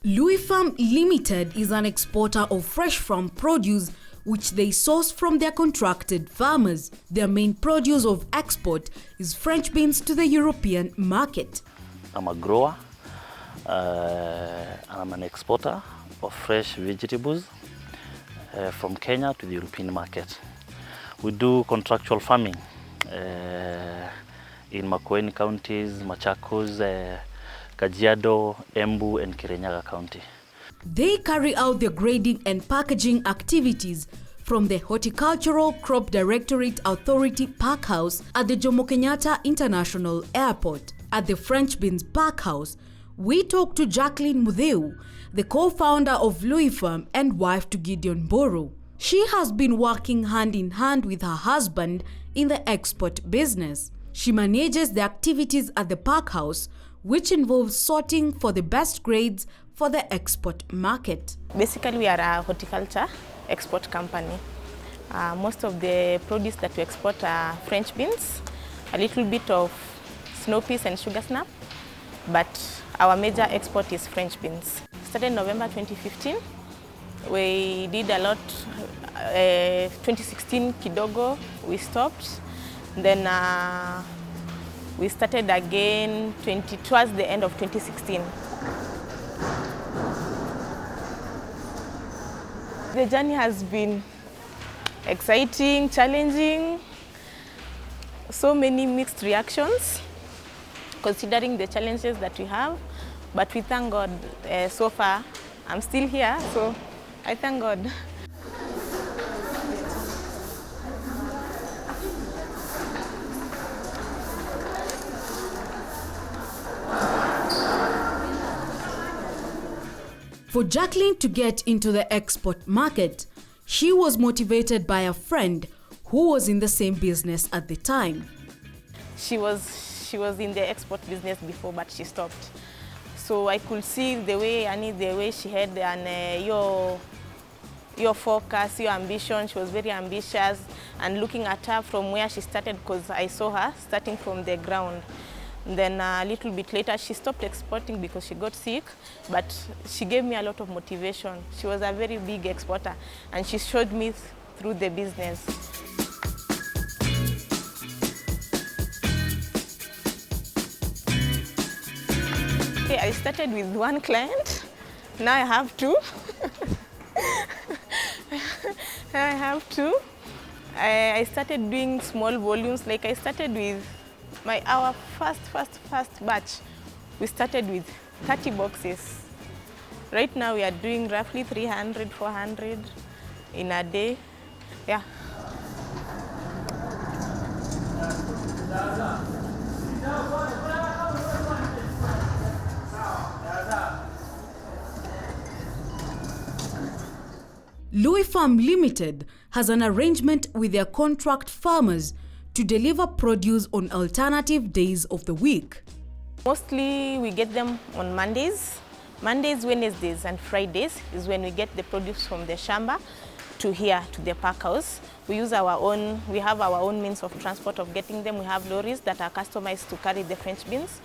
Luifarm Limited is an exporter of fresh farm produce which they source from their contracted farmers. Their main produce of export is French beans to the European market. I'm a grower and I'm an exporter of fresh vegetables from Kenya to the European market. We do contractual farming in Makueni counties, Machakos, Kajiado, Embu and Kirinyaga County. They carry out the grading and packaging activities from the Horticultural Crop Directorate Authority Pack House at the Jomo Kenyatta International Airport. At the French Beans Pack House, we talked to Jacqueline Mutheu, the co-founder of Luifarm and wife to Gideon Boro. She has been working hand in hand with her husband in the export business. She manages the activities at the pack house, which involves sorting for the best grades for the export market. Basically, we are a horticulture export company. Most of the produce that we export are French beans, a little bit of snow peas and sugar snap, but our major export is French beans. Started in November 2015. We did a lot. 2016 kidogo, we stopped. Then we started again towards the end of 2016. The journey has been exciting, challenging, so many mixed reactions considering the challenges that we have, but we thank God so far. I'm still here, so I thank God. For Jacqueline to get into the export market, she was motivated by a friend who was in the same business at the time. She was in the export business before, but she stopped. So I could see the way she had and your focus, your ambition. She was very ambitious, and looking at her from where she started, because I saw her starting from the ground. Then a little bit later, she stopped exporting because she got sick, but she gave me a lot of motivation. She was a very big exporter, and she showed me through the business. Okay, I started with one client. Now I have two. Now I have two. I started doing small volumes. Like I started with our first batch. We started with 30 boxes. Right now we are doing roughly 300, 400 in a day. Yeah. Luifarm Limited has an arrangement with their contract farmers to deliver produce on alternative days of the week. Mostly we get them on Mondays. Mondays, Wednesdays and Fridays is when we get the produce from the shamba to here, to the pack house. We have our own means of transport of getting them. We have lorries that are customized to carry the French beans.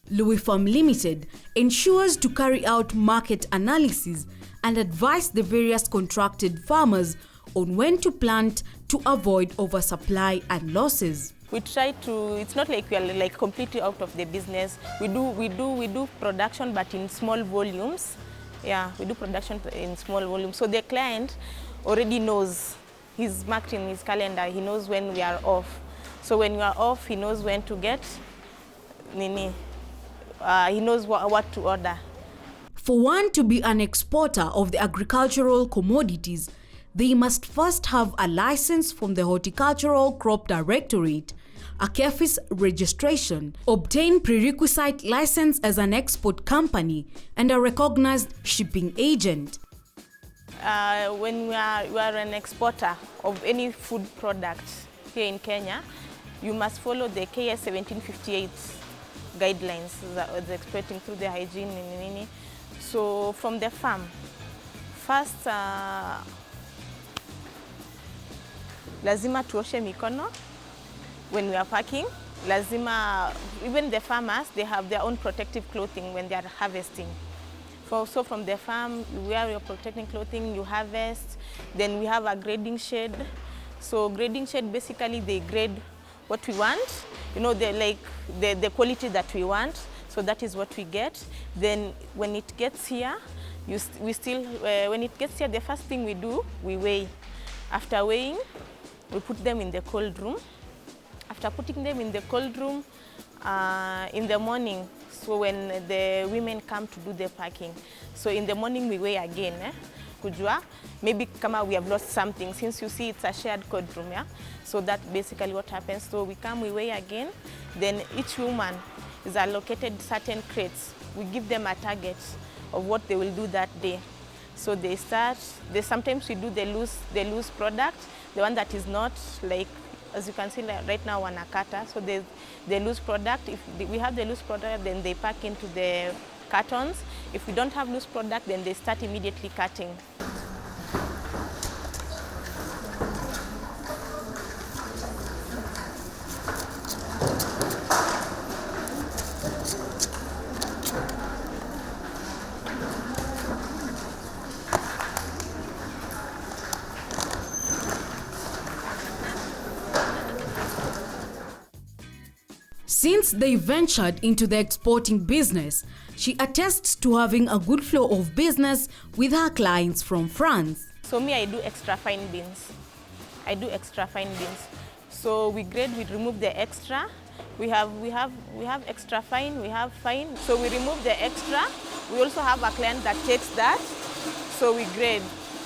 Luifarm Limited ensures to carry out market analysis and advise the various contracted farmers on when to plant to avoid oversupply and losses. We try to, it's not like we are like completely out of the business. We do production, but in small volumes. Yeah, we do production in small volumes. So the client already knows, he's marked in his calendar, he knows when we are off. So when we are off, he knows when to get, he knows what to order. For one to be an exporter of the agricultural commodities, they must first have a license from the Horticultural Crop Directorate, a KEFIS registration, obtain prerequisite license as an export company, and a recognized shipping agent. When we are an exporter of any food product here in Kenya, you must follow the KS 1758 guidelines, the exporting through the hygiene. So from the farm, first lazima tuoshe mikono when we are packing. Lazima, even the farmers, they have their own protective clothing when they are harvesting. So from the farm, you wear your protecting clothing, you harvest. Then we have a grading shed. So grading shed, basically they grade what we want, you know, the quality that we want. So that is what we get. Then when it gets here, when it gets here, the first thing we do, we weigh. After weighing, we put them in the cold room. After putting them in the cold room, in the morning, so when the women come to do the packing, so in the morning we weigh again, kujua, maybe kama we have lost something, since you see it's a shared cold room, yeah? So that's basically what happens. So we come, we weigh again, then each woman is allocated certain crates. We give them a target of what they will do that day. So they start, sometimes we do the loose product, the one that is not like, as you can see right now, wanakata. So the loose product, if we have the loose product, then they pack into the cartons. If we don't have loose product, then they start immediately cutting. Since they ventured into the exporting business, she attests to having a good flow of business with her clients from France. So me, I do extra fine beans. So we grade, we remove the extra. We have extra fine, we have fine. So we remove the extra. We also have a client that takes that. So we grade.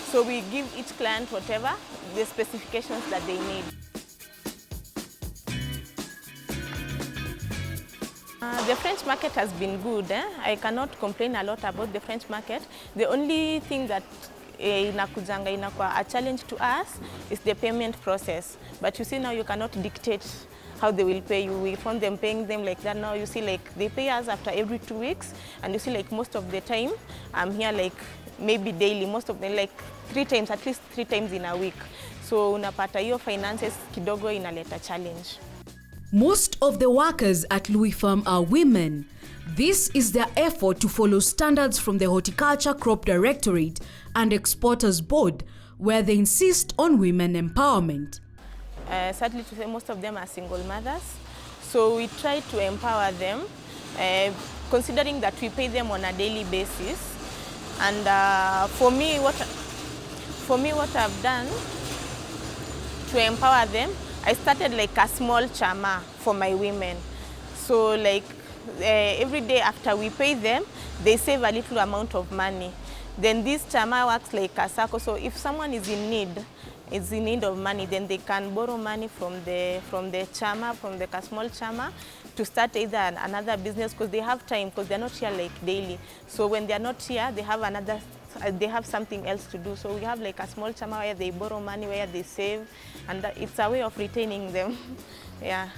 So we give each client whatever the specifications that they need. The French market has been good. I cannot complain a lot about the French market. The only thing that inakua a challenge to us is the payment process. But you see now you cannot dictate how they will pay you. We found them paying them like that now. You see like they pay us after every 2 weeks, and you see like most of the time I'm here like maybe daily, most of them like 3 times, at least 3 times in a week. So unapata hiyo finances kidogo inaleta challenge. Most of the workers at Luifarm are women. This is their effort to follow standards from the Horticulture Crop Directorate and Exporters Board, where they insist on women empowerment. Sadly to say, most of them are single mothers. So we try to empower them, considering that we pay them on a daily basis. And for me, what I've done to empower them, I started like a small chama for my women. So like every day after we pay them, they save a little amount of money. Then this chama works like a circle. So if someone is in need of money, then they can borrow money from the chama, from the small chama, to start either another business, because they have time, because they're not here like daily. So when they're not here, they have something else to do. So we have like a small chama where they borrow money, where they save, and it's a way of retaining them. Yeah.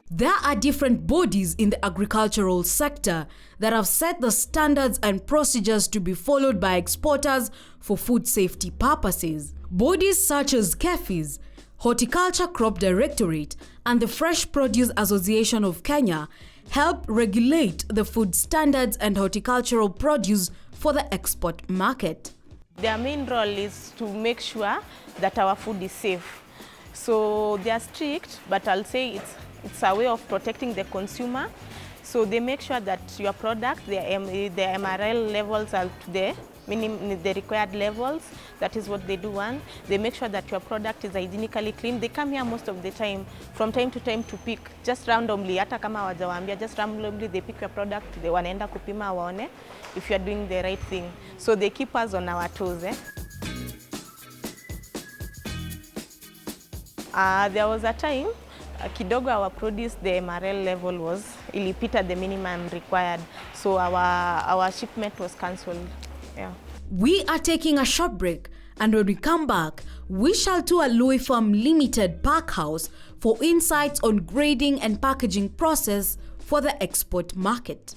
There are different bodies in the agricultural sector that have set the standards and procedures to be followed by exporters for food safety purposes. Bodies such as KEFIS, Horticulture Crop Directorate, and the Fresh Produce Association of Kenya help regulate the food standards and horticultural produce for the export market. Their main role is to make sure that our food is safe. So they are strict, but I'll say it's a way of protecting the consumer. So they make sure that your product, the MRL levels are to the required levels. That is what they do. One, they make sure that your product is hygienically clean. They come here most of the time, from time to time, to pick, just randomly. Hata kama hawajawaambia, just randomly they pick your product. They wanaenda kupima waone if you are doing the right thing. So they keep us on our toes. There was a time kidogo our produce, the MRL level was ilipita the minimum required, so our shipment was cancelled. Yeah. We are taking a short break, and when we come back, we shall tour Luifarm Limited Pack House for insights on grading and packaging process for the export market.